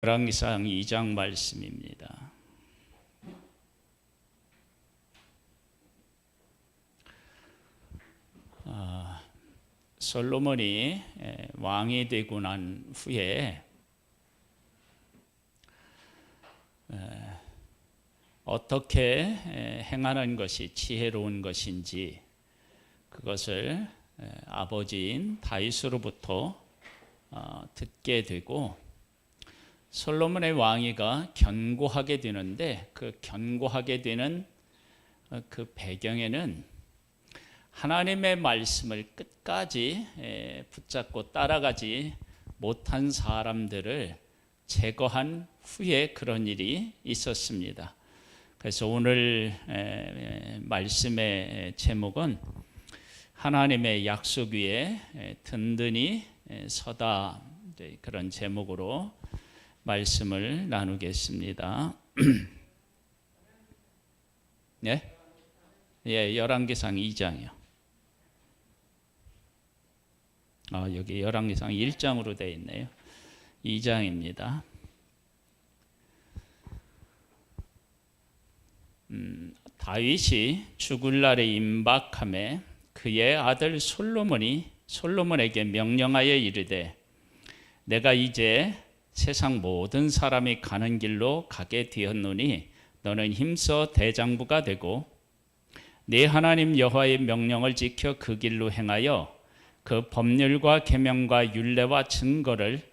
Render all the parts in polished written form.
열왕기상 2장 말씀입니다. 솔로몬이 왕이 되고 난 후에 어떻게 행하는 것이 지혜로운 것인지 그것을 아버지인 다윗으로부터 듣게 되고, 솔로몬의 왕위가 견고하게 되는데 그 견고하게 되는 그 배경에는 하나님의 말씀을 끝까지 붙잡고 따라가지 못한 사람들을 제거한 후에 그런 일이 있었습니다. 그래서 오늘 말씀의 제목은 하나님의 약속 위에 든든히 서다, 그런 제목으로 말씀을 나누겠습니다. 네? 열왕기상 2장이요. 여기 열왕기상 1장으로 되어 있네요. 2장입니다. 다윗이 죽을 날에 임박함에 그의 아들 솔로몬에게 명령하여 이르되, 내가 이제 세상 모든 사람이 가는 길로 가게 되었노니 너는 힘써 대장부가 되고 네 하나님 여호와의 명령을 지켜 그 길로 행하여 그 법률과 계명과 율례와 증거를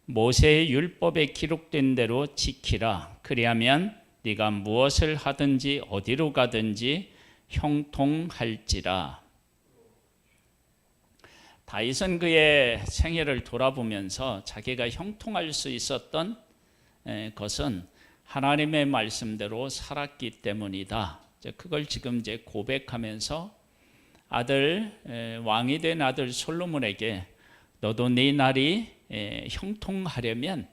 모세의 율법에 기록된 대로 지키라. 그리하면 네가 무엇을 하든지 어디로 가든지 형통할지라. 다윗은 그의 생애를 돌아보면서 자기가 형통할 수 있었던 것은 하나님의 말씀대로 살았기 때문이다. 그걸 지금 이제 고백하면서 왕이 된 아들 솔로몬에게 너도 네 날이 형통하려면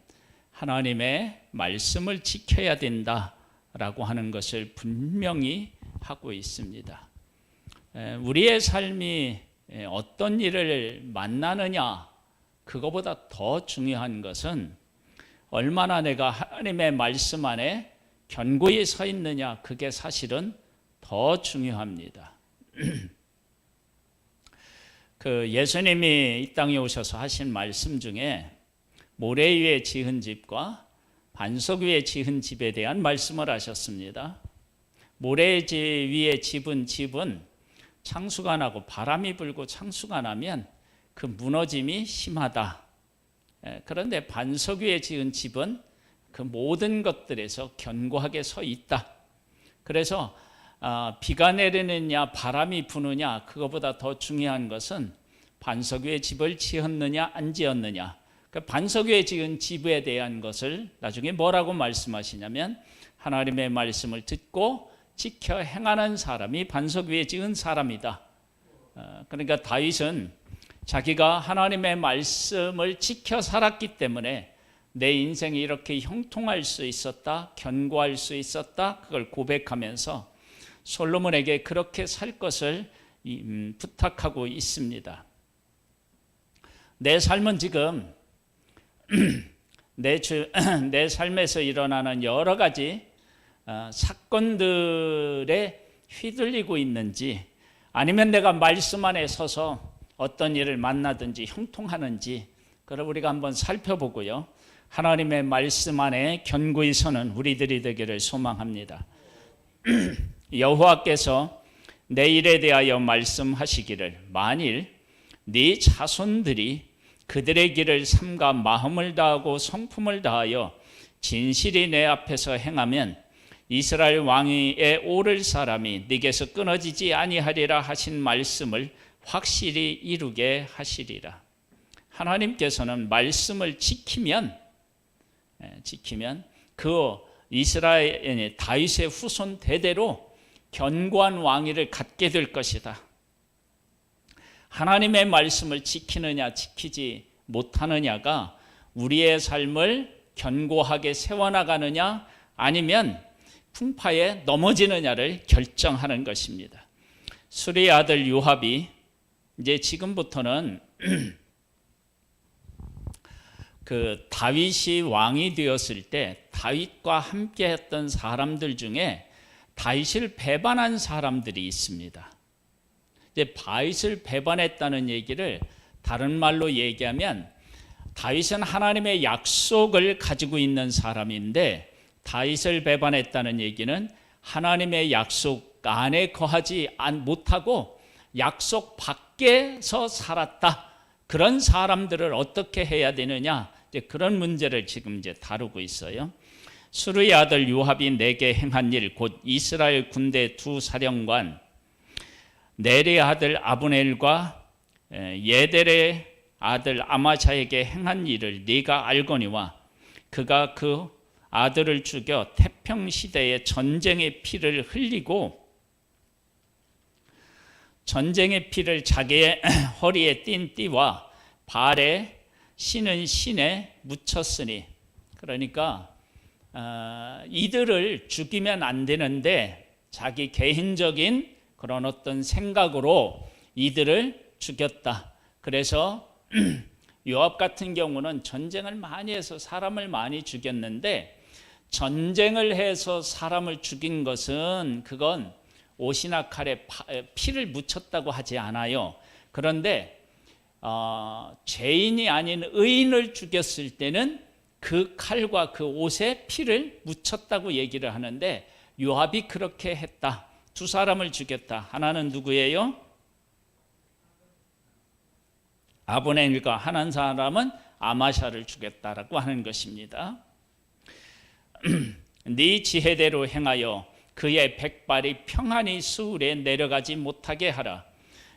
하나님의 말씀을 지켜야 된다라고 하는 것을 분명히 하고 있습니다. 우리의 삶이 어떤 일을 만나느냐, 그거보다 더 중요한 것은 얼마나 내가 하나님의 말씀 안에 견고히 서 있느냐, 그게 사실은 더 중요합니다. 예수님이 이 땅에 오셔서 하신 말씀 중에 모래 위에 지은 집과 반석 위에 지은 집에 대한 말씀을 하셨습니다. 모래 위에 지은 집은 창수가 나고 바람이 불고 창수가 나면 그 무너짐이 심하다. 그런데 반석 위에 지은 집은 그 모든 것들에서 견고하게 서 있다. 그래서 비가 내리느냐 바람이 부느냐, 그거보다 더 중요한 것은 반석 위에 집을 지었느냐 안 지었느냐. 그 반석 위에 지은 집에 대한 것을 나중에 뭐라고 말씀하시냐면, 하나님의 말씀을 듣고 지켜 행하는 사람이 반석 위에 지은 사람이다. 그러니까 다윗은 자기가 하나님의 말씀을 지켜 살았기 때문에 내 인생이 이렇게 형통할 수 있었다, 견고할 수 있었다, 그걸 고백하면서 솔로몬에게 그렇게 살 것을 부탁하고 있습니다. 내 삶은 지금 내 삶에서 일어나는 여러 가지 사건들에 휘둘리고 있는지, 아니면 내가 말씀 안에 서서 어떤 일을 만나든지 형통하는지, 그걸 우리가 한번 살펴보고요, 하나님의 말씀 안에 견고히 서는 우리들이 되기를 소망합니다. 여호와께서 내 일에 대하여 말씀하시기를, 만일 네 자손들이 그들의 길을 삼가 마음을 다하고 성품을 다하여 진실이 내 앞에서 행하면 이스라엘 왕위에 오를 사람이 네게서 끊어지지 아니하리라 하신 말씀을 확실히 이루게 하시리라. 하나님께서는 말씀을 지키면 그 이스라엘의 다윗의 후손 대대로 견고한 왕위를 갖게 될 것이다. 하나님의 말씀을 지키느냐 지키지 못하느냐가 우리의 삶을 견고하게 세워나가느냐 아니면 풍파에 넘어지느냐를 결정하는 것입니다. 수리의 아들 요압이 이제 지금부터는 그 다윗이 왕이 되었을 때 다윗과 함께했던 사람들 중에 다윗을 배반한 사람들이 있습니다. 이제 다윗을 배반했다는 얘기를 다른 말로 얘기하면 다윗은 하나님의 약속을 가지고 있는 사람인데 다윗을 배반했다는 얘기는 하나님의 약속 안에 거하지 못하고 약속 밖에서 살았다. 그런 사람들을 어떻게 해야 되느냐? 이제 그런 문제를 지금 이제 다루고 있어요. 수르의 아들 요압이 내게 행한 일, 곧 이스라엘 군대 두 사령관 넬의 아들 아브넬과 예델의 아들 아마샤에게 행한 일을 네가 알거니와 그가 그 아들을 죽여 태평 시대에 전쟁의 피를 흘리고 전쟁의 피를 자기의 허리에 띤 띠와 발에 신은 신에 묻혔으니, 그러니까 이들을 죽이면 안 되는데 자기 개인적인 그런 어떤 생각으로 이들을 죽였다. 그래서 요압 같은 경우는 전쟁을 많이 해서 사람을 많이 죽였는데 전쟁을 해서 사람을 죽인 것은 그건 옷이나 칼에 피를 묻혔다고 하지 않아요. 그런데 죄인이 아닌 의인을 죽였을 때는 그 칼과 그 옷에 피를 묻혔다고 얘기를 하는데 요압이 그렇게 했다. 두 사람을 죽였다. 하나는 누구예요? 아브넬과 한 사람은 아마샤를 죽였다라고 하는 것입니다. 네 지혜대로 행하여 그의 백발이 평안히 수울에 내려가지 못하게 하라.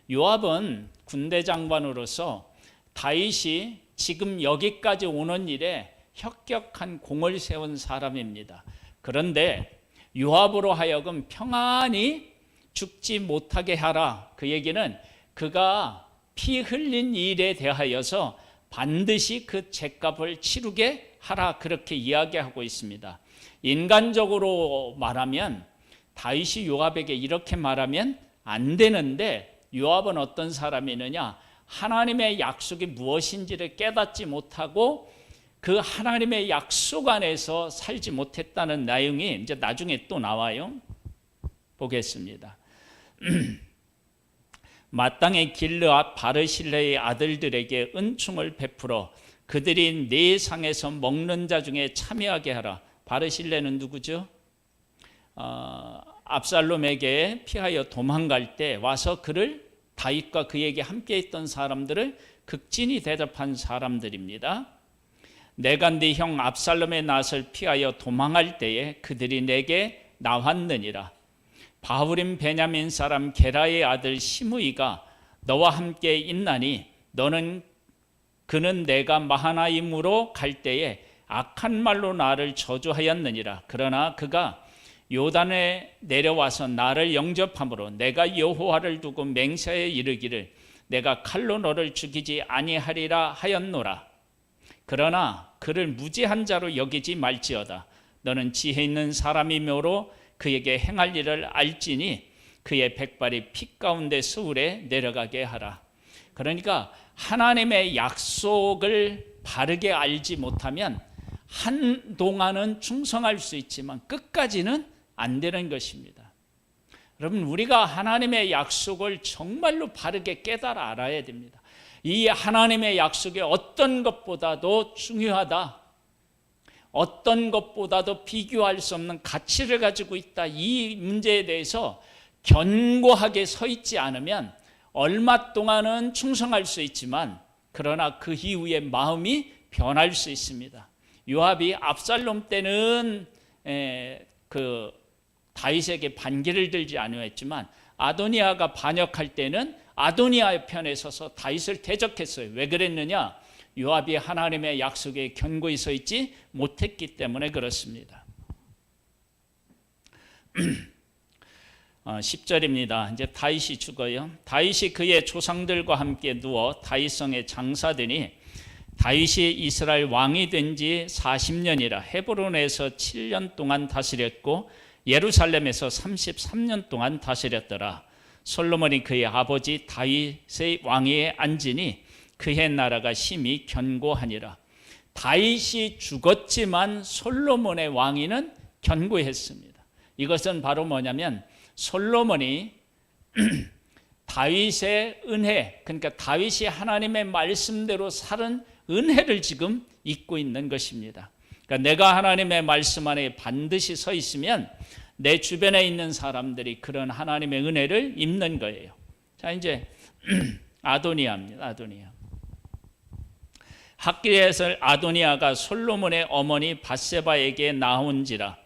요압은 군대 장관으로서 다윗이 지금 여기까지 오는 일에 혁혁한 공을 세운 사람입니다. 그런데 요압으로 하여금 평안히 죽지 못하게 하라. 그 얘기는 그가 피 흘린 일에 대하여서 반드시 그 죗값을 치르게 하라. 그렇게 이야기하고 있습니다. 인간적으로 말하면 다윗이 요압에게 이렇게 말하면 안 되는데 요압은 어떤 사람이느냐? 하나님의 약속이 무엇인지를 깨닫지 못하고 그 하나님의 약속 안에서 살지 못했다는 내용이 이제 나중에 또 나와요. 보겠습니다. 마땅히 길르앗 바르실레의 아들들에게 은총을 베풀어 그들이 네 상에서 먹는 자 중에 참여하게 하라. 바르실레는 누구죠? 압살롬에게 피하여 도망갈 때 와서 그를 다윗과 그에게 함께 있던 사람들을 극진히 대접한 사람들입니다. 내가 네 형 압살롬의 낯을 피하여 도망할 때에 그들이 내게 나왔느니라. 바후림 베냐민 사람 게라의 아들 시므이가 너와 함께 있나니 그는 내가 마하나임으로 갈 때에 악한 말로 나를 저주하였느니라. 그러나 그가 요단에 내려와서 나를 영접함으로 내가 여호와를 두고 맹세에 이르기를 내가 칼로 너를 죽이지 아니하리라 하였노라. 그러나 그를 무지한 자로 여기지 말지어다. 너는 지혜 있는 사람이므로 그에게 행할 일을 알지니 그의 백발이 피 가운데 수울에 내려가게 하라. 그러니까 하나님의 약속을 바르게 알지 못하면 한동안은 충성할 수 있지만 끝까지는 안 되는 것입니다. 여러분, 우리가 하나님의 약속을 정말로 바르게 깨달아 알아야 됩니다. 이 하나님의 약속이 어떤 것보다도 중요하다, 어떤 것보다도 비교할 수 없는 가치를 가지고 있다, 이 문제에 대해서 견고하게 서 있지 않으면 얼마 동안은 충성할 수 있지만 그러나 그 이후에 마음이 변할 수 있습니다. 요압이 압살롬 때는 그 다윗에게 반기를 들지 아니했지만 아도니아가 반역할 때는 아도니아의 편에 서서 다윗을 대적했어요. 왜 그랬느냐? 요압이 하나님의 약속에 견고히 서 있지 못했기 때문에 그렇습니다. 10절입니다. 이제 다윗이 죽어요. 다윗이 그의 조상들과 함께 누워 다윗성에 장사되니 다윗이 이스라엘 왕이 된 지 40년이라 헤브론에서 7년 동안 다스렸고 예루살렘에서 33년 동안 다스렸더라. 솔로몬이 그의 아버지 다윗의 왕위에 앉으니 그의 나라가 심히 견고하니라. 다윗이 죽었지만 솔로몬의 왕위는 견고했습니다. 이것은 바로 뭐냐면 솔로몬이 다윗의 은혜, 그러니까 다윗이 하나님의 말씀대로 살은 은혜를 지금 잊고 있는 것입니다. 그러니까 내가 하나님의 말씀 안에 반드시 서 있으면 내 주변에 있는 사람들이 그런 하나님의 은혜를 입는 거예요. 자, 이제 아도니아입니다. 아도니아. 학기에서 아도니아가 솔로몬의 어머니 밧세바에게 나온지라.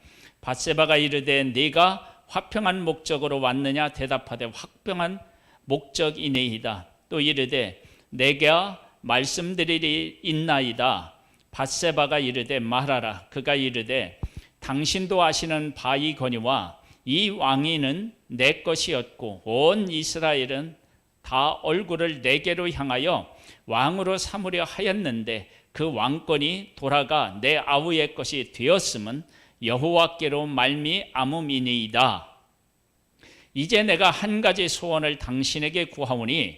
밧세바가 이르되 네가 화평한 목적으로 왔느냐 대답하되 화평한 목적이니이다. 또 이르되 내가 말씀드리리 있나이다. 밧세바가 이르되 말하라. 그가 이르되 당신도 아시는 바이 거니와 이 왕위는 내 것이었고 온 이스라엘은 다 얼굴을 내게로 향하여 왕으로 삼으려 하였는데 그 왕권이 돌아가 내 아우의 것이 되었음은 여호와께로 말미암음이니이다. 이제 내가 한 가지 소원을 당신에게 구하오니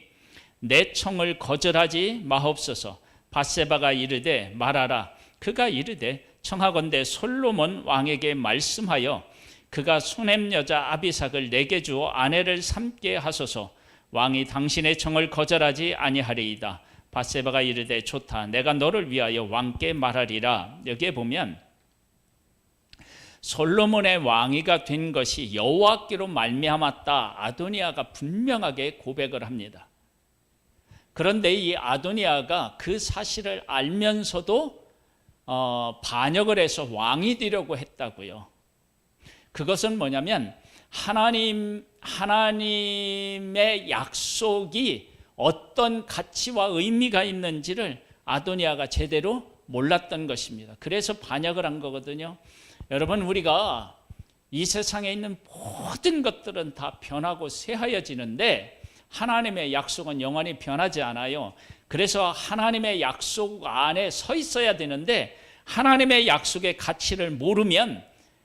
내 청을 거절하지 마옵소서. 밧세바가 이르되 말하라. 그가 이르되 청하건대 솔로몬 왕에게 말씀하여 그가 수넴 여자 아비삭을 내게 주어 아내를 삼게 하소서. 왕이 당신의 청을 거절하지 아니하리이다. 밧세바가 이르되 좋다. 내가 너를 위하여 왕께 말하리라. 여기에 보면 솔로몬의 왕위가 된 것이 여호와께로 말미암았다. 아도니아가 분명하게 고백을 합니다. 그런데 이 아도니아가 그 사실을 알면서도 반역을 해서 왕이 되려고 했다고요. 그것은 뭐냐면 하나님의 약속이 어떤 가치와 의미가 있는지를 아도니아가 제대로 몰랐던 것입니다. 그래서 반역을 한 거거든요. 여러분, 우리가 이 세상에 있는 모든 것들은 다 변하고 쇠하여지는데 하나님의 약속은 영원히 변하지 않아요. 그래서 하나님의 약속 안에 서 있어야 되는데 하나님의 약속의 가치를 모르면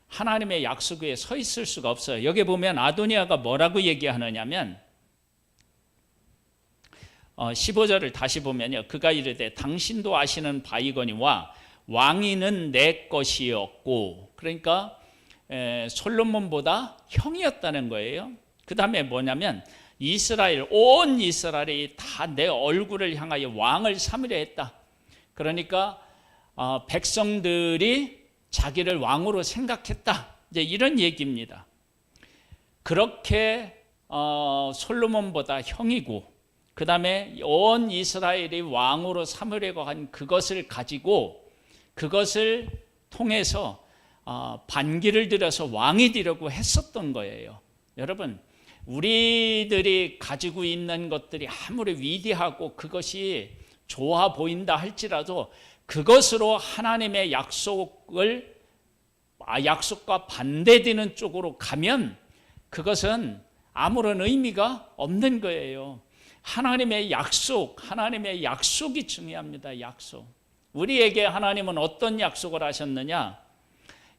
하나님의 약속 위에 서 있을 수가 없어요. 여기 보면 아도니아가 뭐라고 얘기하느냐면 15절을 다시 보면요. 그가 이르되 당신도 아시는 바이거니와 왕위는 내 것이었고, 그러니까 솔로몬보다 형이었다는 거예요. 그 다음에 뭐냐면 온 이스라엘이 다 내 얼굴을 향하여 왕을 삼으려 했다. 그러니까 백성들이 자기를 왕으로 생각했다. 이제 이런 얘기입니다. 그렇게 솔로몬보다 형이고 그 다음에 온 이스라엘이 왕으로 삼으려고 한 그것을 가지고 그것을 통해서 반기를 들여서 왕이 되려고 했었던 거예요. 여러분, 우리들이 가지고 있는 것들이 아무리 위대하고 그것이 좋아 보인다 할지라도 그것으로 하나님의 약속과 반대되는 쪽으로 가면 그것은 아무런 의미가 없는 거예요. 하나님의 약속이 중요합니다. 약속. 우리에게 하나님은 어떤 약속을 하셨느냐?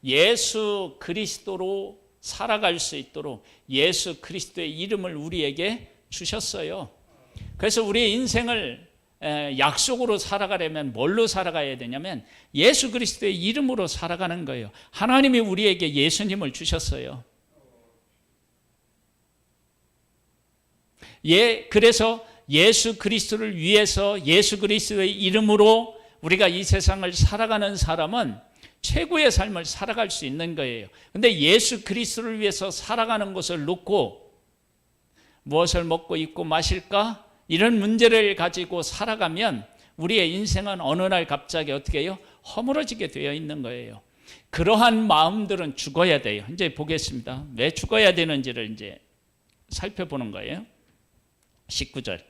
예수 그리스도로 살아갈 수 있도록 예수 그리스도의 이름을 우리에게 주셨어요. 그래서 우리의 인생을 약속으로 살아가려면 뭘로 살아가야 되냐면 예수 그리스도의 이름으로 살아가는 거예요. 하나님이 우리에게 예수님을 주셨어요. 그래서 예수 그리스도를 위해서 예수 그리스도의 이름으로 우리가 이 세상을 살아가는 사람은 최고의 삶을 살아갈 수 있는 거예요. 그런데 예수 그리스도를 위해서 살아가는 것을 놓고 무엇을 먹고 입고 마실까? 이런 문제를 가지고 살아가면 우리의 인생은 어느 날 갑자기 어떻게 해요? 허물어지게 되어 있는 거예요. 그러한 마음들은 죽어야 돼요. 이제 보겠습니다. 왜 죽어야 되는지를 이제 살펴보는 거예요. 19절.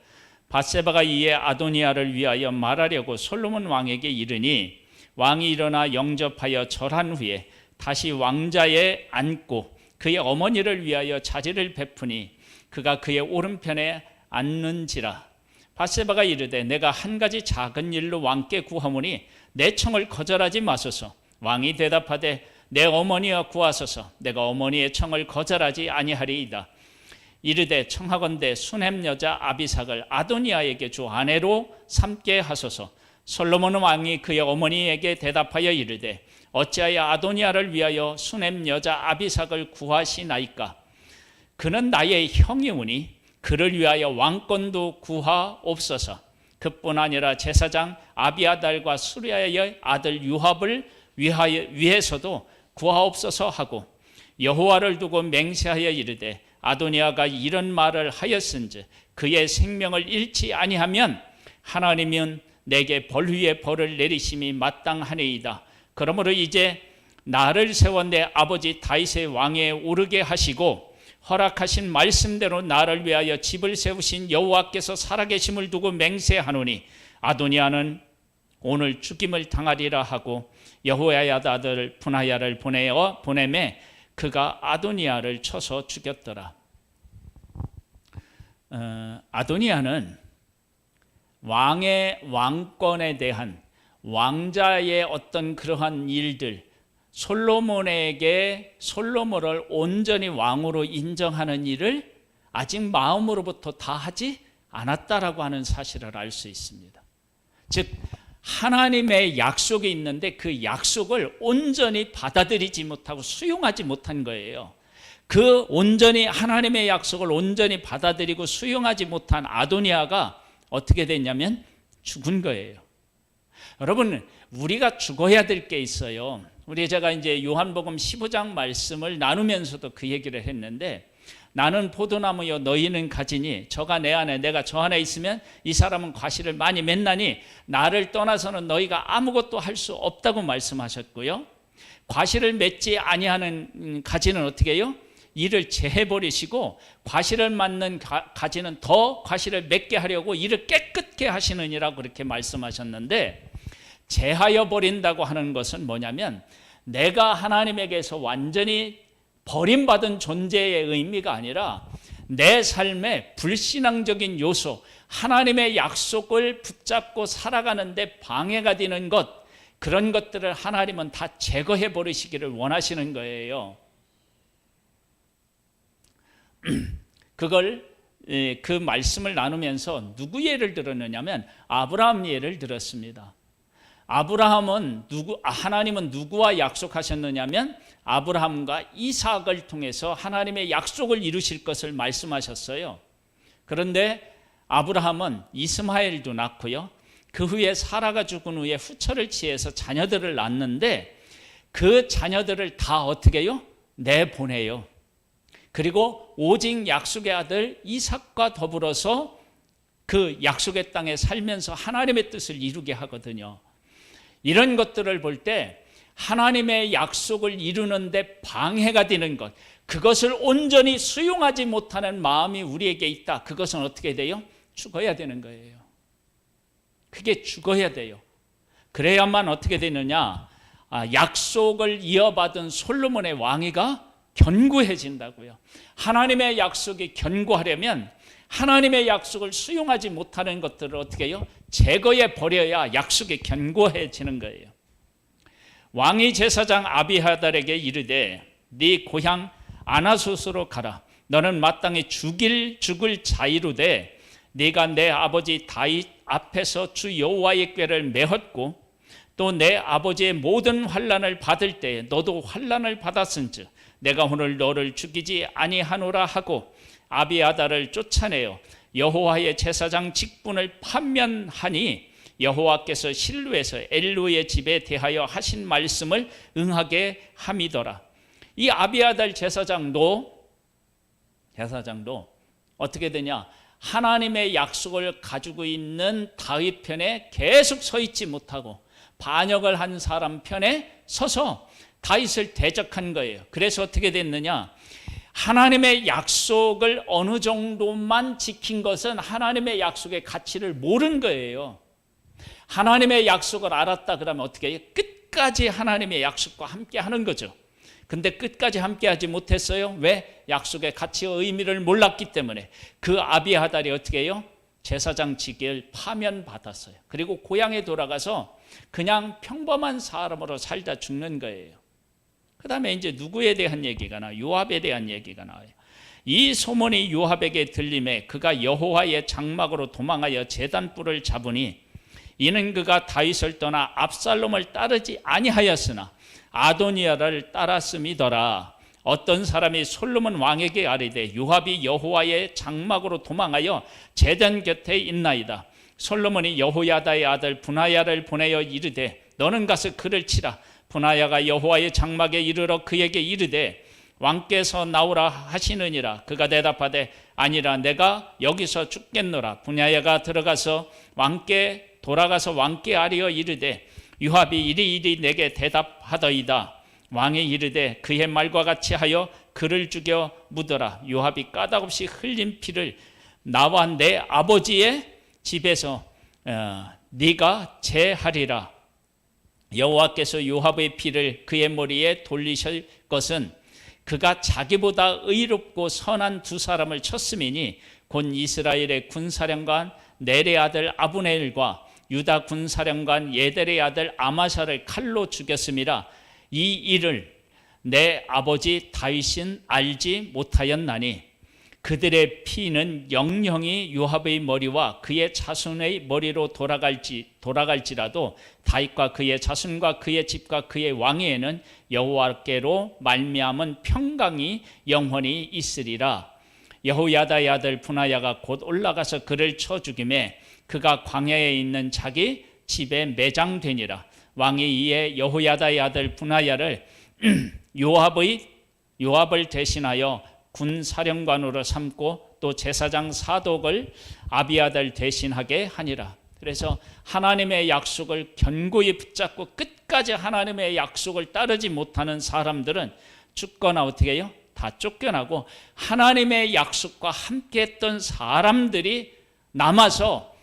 밧세바가 이에 아도니아를 위하여 말하려고 솔로몬 왕에게 이르니 왕이 일어나 영접하여 절한 후에 다시 왕자에 앉고 그의 어머니를 위하여 자리를 베푸니 그가 그의 오른편에 앉는지라. 밧세바가 이르되 내가 한 가지 작은 일로 왕께 구하오니 내 청을 거절하지 마소서. 왕이 대답하되 내 어머니여 구하소서. 내가 어머니의 청을 거절하지 아니하리이다. 이르되 청하건대 수넴 여자 아비삭을 아도니아에게 주 아내로 삼게 하소서. 솔로몬 왕이 그의 어머니에게 대답하여 이르되 어찌하여 아도니아를 위하여 수넴 여자 아비삭을 구하시나이까? 그는 나의 형이오니 그를 위하여 왕권도 구하옵소서. 그뿐 아니라 제사장 아비아달과 수리아의 아들 요압을 위해서도 구하옵소서 하고 여호와를 두고 맹세하여 이르되 아도니아가 이런 말을 하였은즉 그의 생명을 잃지 아니하면 하나님은 내게 벌 위에 벌을 내리심이 마땅하니이다. 그러므로 이제 나를 세워 내 아버지 다윗의 왕에 오르게 하시고 허락하신 말씀대로 나를 위하여 집을 세우신 여호와께서 살아계심을 두고 맹세하노니 아도니아는 오늘 죽임을 당하리라 하고 여호야의 아들 분하야를 보내매 그가 아도니아를 쳐서 죽였더라. 아도니아는 왕의 왕권에 대한 왕자의 어떤 그러한 일들, 솔로몬에게 솔로몬을 온전히 왕으로 인정하는 일을 아직 마음으로부터 다 하지 않았다라고 하는 사실을 알 수 있습니다. 즉 하나님의 약속이 있는데 그 약속을 온전히 받아들이지 못하고 수용하지 못한 거예요. 그 온전히 하나님의 약속을 온전히 받아들이고 수용하지 못한 아도니아가 어떻게 됐냐면 죽은 거예요. 여러분, 우리가 죽어야 될 게 있어요. 제가 이제 요한복음 15장 말씀을 나누면서도 그 얘기를 했는데, 나는 포도나무여 너희는 가지니 저가 내 안에 내가 저 안에 있으면 이 사람은 과실을 많이 맺나니 나를 떠나서는 너희가 아무것도 할 수 없다고 말씀하셨고요. 과실을 맺지 아니하는 가지는 어떻게 해요? 이를 제해버리시고 과실을 맞는 가지는 더 과실을 맺게 하려고 이를 깨끗게 하시느니라 그렇게 말씀하셨는데, 제하여 버린다고 하는 것은 뭐냐면 내가 하나님에게서 완전히 버림받은 존재의 의미가 아니라 내 삶의 불신앙적인 요소, 하나님의 약속을 붙잡고 살아가는데 방해가 되는 것, 그런 것들을 하나님은 다 제거해 버리시기를 원하시는 거예요. 그걸 그 말씀을 나누면서 누구 예를 들었느냐면 아브라함 예를 들었습니다. 아브라함은 하나님은 누구와 약속하셨느냐면 아브라함과 이삭을 통해서 하나님의 약속을 이루실 것을 말씀하셨어요. 그런데 아브라함은 이스마엘도 낳고요. 그 후에 사라가 죽은 후에 후처를 취해서 자녀들을 낳는데 그 자녀들을 다 어떻게 해요? 내보내요. 그리고 오직 약속의 아들 이삭과 더불어서 그 약속의 땅에 살면서 하나님의 뜻을 이루게 하거든요. 이런 것들을 볼 때 하나님의 약속을 이루는데 방해가 되는 것, 그것을 온전히 수용하지 못하는 마음이 우리에게 있다. 그것은 어떻게 돼요? 죽어야 되는 거예요. 그게 죽어야 돼요. 그래야만 어떻게 되느냐? 약속을 이어받은 솔로몬의 왕위가 견고해진다고요. 하나님의 약속이 견고하려면 하나님의 약속을 수용하지 못하는 것들을 어떻게 해요? 제거해 버려야 약속이 견고해지는 거예요. 왕이 제사장 아비아달에게 이르되 네 고향 아나소스로 가라. 너는 마땅히 죽을 자이로되 네가 내 아버지 다윗 앞에서 주 여호와의 궤를 메었고 또 내 아버지의 모든 환난을 받을 때에 너도 환난을 받았은즉 내가 오늘 너를 죽이지 아니하노라 하고 아비아달을 쫓아내어 여호와의 제사장 직분을 판면하니 여호와께서 실로에서 엘루의 집에 대하여 하신 말씀을 응하게 함이더라. 이 아비아달 제사장도 어떻게 되냐? 하나님의 약속을 가지고 있는 다윗 편에 계속 서 있지 못하고 반역을 한 사람 편에 서서 다윗을 대적한 거예요. 그래서 어떻게 됐느냐? 하나님의 약속을 어느 정도만 지킨 것은 하나님의 약속의 가치를 모른 거예요. 하나님의 약속을 알았다 그러면 어떻게 해요? 끝까지 하나님의 약속과 함께 하는 거죠. 근데 끝까지 함께 하지 못했어요. 왜? 약속의 가치와 의미를 몰랐기 때문에. 그 아비아달이 어떻게 해요? 제사장 직을 파면받았어요. 그리고 고향에 돌아가서 그냥 평범한 사람으로 살다 죽는 거예요. 그 다음에 이제 누구에 대한 얘기가 나와요? 요압에 대한 얘기가 나와요. 이 소문이 요압에게 들림에 그가 여호와의 장막으로 도망하여 제단불을 잡으니 이는 그가 다윗을 떠나 압살롬을 따르지 아니하였으나 아도니아를 따랐음이더라. 어떤 사람이 솔로몬 왕에게 아뢰되 요압이 여호와의 장막으로 도망하여 제단 곁에 있나이다. 솔로몬이 여호야다의 아들 분하야를 보내어 이르되 너는 가서 그를 치라. 분하야가 여호와의 장막에 이르러 그에게 이르되 왕께서 나오라 하시느니라. 그가 대답하되 아니라 내가 여기서 죽겠노라. 분하야가 돌아가서 왕께 아뢰어 이르되 요압이 이리 내게 대답하더이다. 왕이 이르되 그의 말과 같이 하여 그를 죽여 묻어라. 요압이 까닭없이 흘린 피를 나와 내 아버지의 집에서 네가 제하리라. 여호와께서 요압의 피를 그의 머리에 돌리실 것은 그가 자기보다 의롭고 선한 두 사람을 쳤음이니 곧 이스라엘의 군사령관 넬의 아들 아브넬과 유다 군사령관 예델의 아들 아마샤를 칼로 죽였음이라. 이 일을 내 아버지 다윗은 알지 못하였나니 그들의 피는 영영이 요압의 머리와 그의 자손의 머리로 돌아갈지라도 다윗과 그의 자손과 그의 집과 그의 왕위에는 여호와께로 말미암은 평강이 영원히 있으리라. 여호야다의 아들 분하야가 곧 올라가서 그를 쳐 죽이매 그가 광야에 있는 자기 집에 매장되니라. 왕이 이에 여호야다의 아들 분하야를 요압을 대신하여 군사령관으로 삼고 또 제사장 사독을 아비아달 대신하게 하니라. 그래서 하나님의 약속을 견고히 붙잡고 끝까지 하나님의 약속을 따르지 못하는 사람들은 죽거나 어떻게 해요? 다 쫓겨나고 하나님의 약속과 함께했던 사람들이 남아서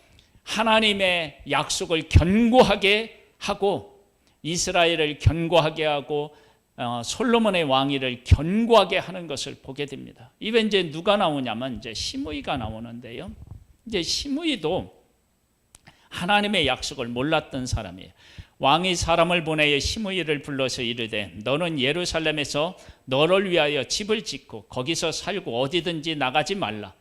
하나님의 약속을 견고하게 하고 이스라엘을 견고하게 하고 솔로몬의 왕위를 견고하게 하는 것을 보게 됩니다. 이게 이제 누가 나오냐면 이제 시므이가 나오는데요. 이제 시므이도 하나님의 약속을 몰랐던 사람이에요. 왕이 사람을 보내어 시므이를 불러서 이르되 너는 예루살렘에서 너를 위하여 집을 짓고 거기서 살고 어디든지 나가지 말라.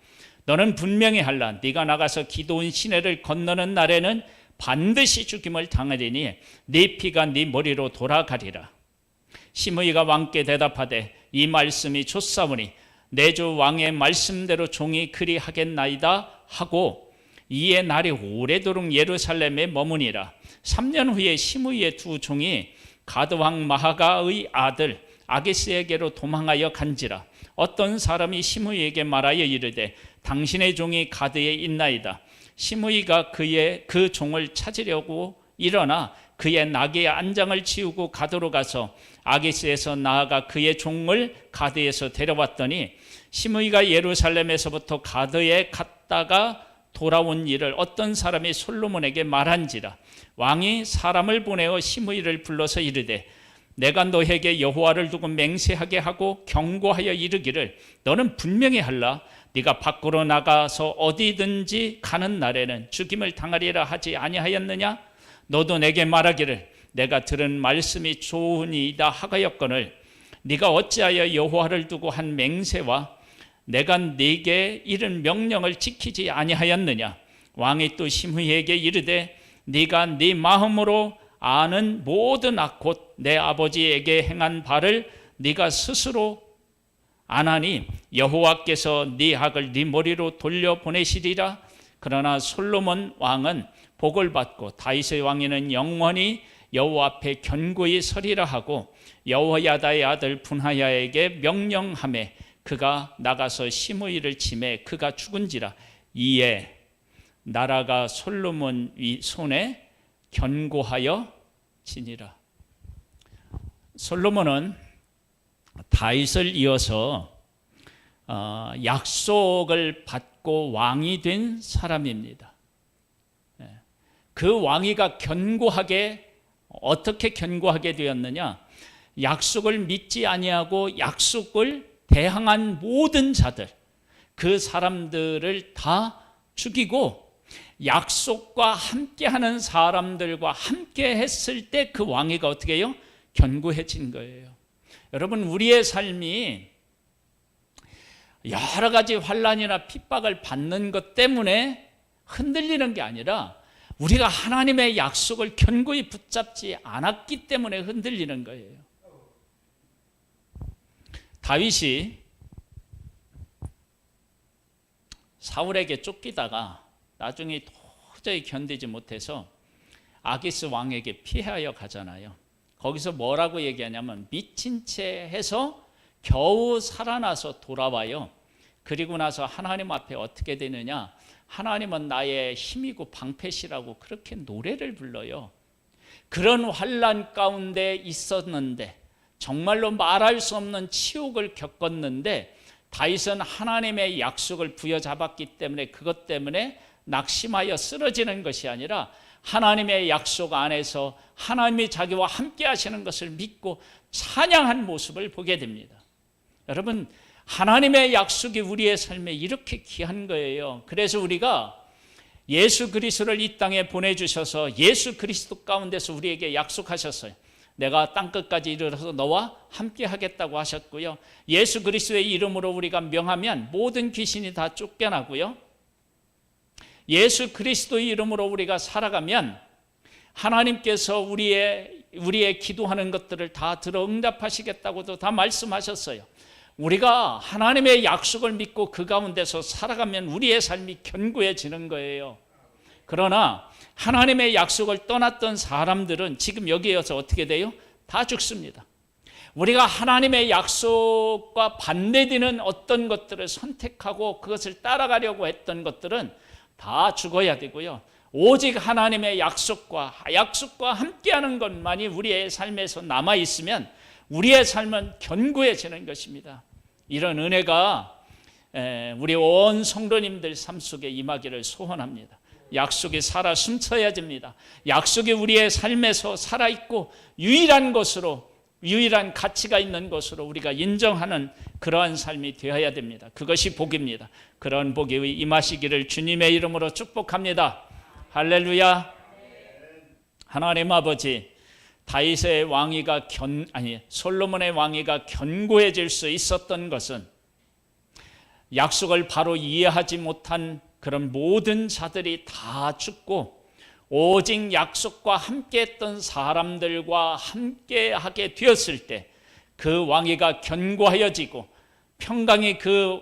너는 분명히 할라. 네가 나가서 기드온 시내를 건너는 날에는 반드시 죽임을 당하리니 네 피가 네 머리로 돌아가리라. 시므이가 왕께 대답하되 이 말씀이 좋사오니 내 주 왕의 말씀대로 종이 그리하겠나이다 하고 이에 날이 오래도록 예루살렘에 머무니라. 3년 후에 시므이의 두 종이 가드왕 마하가의 아들 아기스에게로 도망하여 간지라. 어떤 사람이 시므이에게 말하여 이르되 당신의 종이 가드에 있나이다. 시므이가 그 종을 찾으려고 일어나 그의 나귀의 안장을 치우고 가드로 가서 아기스에서 나아가 그의 종을 가드에서 데려왔더니 시므이가 예루살렘에서부터 가드에 갔다가 돌아온 일을 어떤 사람이 솔로몬에게 말한지라. 왕이 사람을 보내어 시므이를 불러서 이르되 내가 너에게 여호와를 두고 맹세하게 하고 경고하여 이르기를 너는 분명히 할라. 네가 밖으로 나가서 어디든지 가는 날에는 죽임을 당하리라 하지 아니하였느냐? 너도 내게 말하기를 내가 들은 말씀이 좋으니이다 하였거늘 네가 어찌하여 여호와를 두고 한 맹세와 내가 네게 이른 명령을 지키지 아니하였느냐? 왕이 또 시므이에게 이르되 네가 네 마음으로 아는 모든 악 곧 내 아버지에게 행한 바를 네가 스스로 아나니 여호와께서 네 악을 네 머리로 돌려보내시리라. 그러나 솔로몬 왕은 복을 받고 다윗의 왕위는 영원히 여호와 앞에 견고히 서리라 하고 여호야다의 아들 분하야에게 명령하매 그가 나가서 시므이를 치매 그가 죽은지라. 이에 나라가 솔로몬 손에 견고하여 지니라. 솔로몬은 다윗을 이어서 약속을 받고 왕이 된 사람입니다. 그 왕위가 어떻게 견고하게 되었느냐? 약속을 믿지 아니하고 약속을 대항한 모든 자들, 그 사람들을 다 죽이고 약속과 함께하는 사람들과 함께 했을 때 그 왕위가 어떻게 해요? 견고해진 거예요. 여러분, 우리의 삶이 여러 가지 환난이나 핍박을 받는 것 때문에 흔들리는 게 아니라 우리가 하나님의 약속을 견고히 붙잡지 않았기 때문에 흔들리는 거예요. 다윗이 사울에게 쫓기다가 나중에 도저히 견디지 못해서 아기스 왕에게 피하여 가잖아요. 거기서 뭐라고 얘기하냐면 미친 채 해서 겨우 살아나서 돌아와요. 그리고 나서 하나님 앞에 어떻게 되느냐, 하나님은 나의 힘이고 방패시라고 그렇게 노래를 불러요. 그런 환난 가운데 있었는데, 정말로 말할 수 없는 치욕을 겪었는데, 다윗은 하나님의 약속을 부여잡았기 때문에 그것 때문에 낙심하여 쓰러지는 것이 아니라 하나님의 약속 안에서 하나님이 자기와 함께 하시는 것을 믿고 찬양한 모습을 보게 됩니다. 여러분, 하나님의 약속이 우리의 삶에 이렇게 귀한 거예요. 그래서 우리가 예수 그리스도를 이 땅에 보내주셔서 예수 그리스도 가운데서 우리에게 약속하셨어요. 내가 땅끝까지 이르러서 너와 함께 하겠다고 하셨고요. 예수 그리스도의 이름으로 우리가 명하면 모든 귀신이 다 쫓겨나고요. 예수 그리스도의 이름으로 우리가 살아가면 하나님께서 우리의 기도하는 것들을 다 들어 응답하시겠다고도 다 말씀하셨어요. 우리가 하나님의 약속을 믿고 그 가운데서 살아가면 우리의 삶이 견고해지는 거예요. 그러나 하나님의 약속을 떠났던 사람들은 지금 여기에서 어떻게 돼요? 다 죽습니다. 우리가 하나님의 약속과 반대되는 어떤 것들을 선택하고 그것을 따라가려고 했던 것들은 다 죽어야 되고요. 오직 하나님의 약속과 함께하는 것만이 우리의 삶에서 남아있으면 우리의 삶은 견고해지는 것입니다. 이런 은혜가 우리 온 성도님들 삶 속에 임하기를 소원합니다. 약속이 살아 숨쳐야 됩니다. 약속이 우리의 삶에서 살아있고 유일한 것으로, 유일한 가치가 있는 것으로 우리가 인정하는 그러한 삶이 되어야 됩니다. 그것이 복입니다. 그런 복이 임하시기를 주님의 이름으로 축복합니다. 할렐루야. 하나님 아버지, 다윗의 왕위가 솔로몬의 왕위가 견고해질 수 있었던 것은 약속을 바로 이해하지 못한 그런 모든 자들이 다 죽고 오직 약속과 함께했던 사람들과 함께하게 되었을 때 그 왕위가 견고하여지고 평강이 그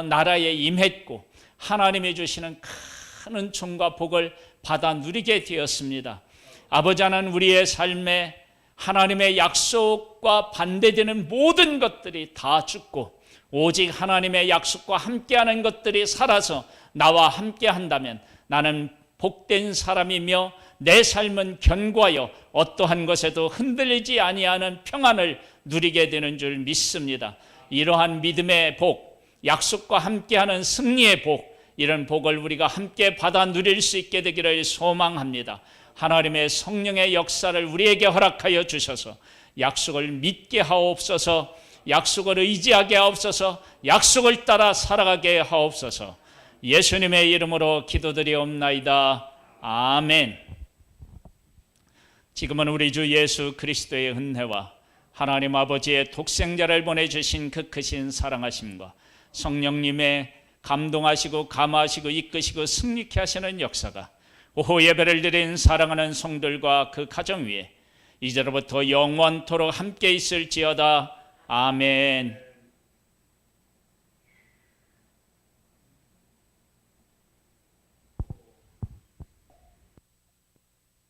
나라에 임했고 하나님이 주시는 큰 은총과 복을 받아 누리게 되었습니다. 아버지 하나님, 우리의 삶에 하나님의 약속과 반대되는 모든 것들이 다 죽고 오직 하나님의 약속과 함께하는 것들이 살아서 나와 함께한다면 나는 복된 사람이며 내 삶은 견고하여 어떠한 것에도 흔들리지 아니하는 평안을 누리게 되는 줄 믿습니다. 이러한 믿음의 복, 약속과 함께하는 승리의 복, 이런 복을 우리가 함께 받아 누릴 수 있게 되기를 소망합니다. 하나님의 성령의 역사를 우리에게 허락하여 주셔서 약속을 믿게 하옵소서, 약속을 의지하게 하옵소서, 약속을 따라 살아가게 하옵소서. 예수님의 이름으로 기도드리옵나이다. 아멘. 지금은 우리 주 예수 그리스도의 은혜와 하나님 아버지의 독생자를 보내주신 그 크신 사랑하심과 성령님의 감동하시고 감화하시고 이끄시고 승리케 하시는 역사가 오후 예배를 드린 사랑하는 성들과 그 가정 위에 이제로부터 영원토록 함께 있을지어다. 아멘.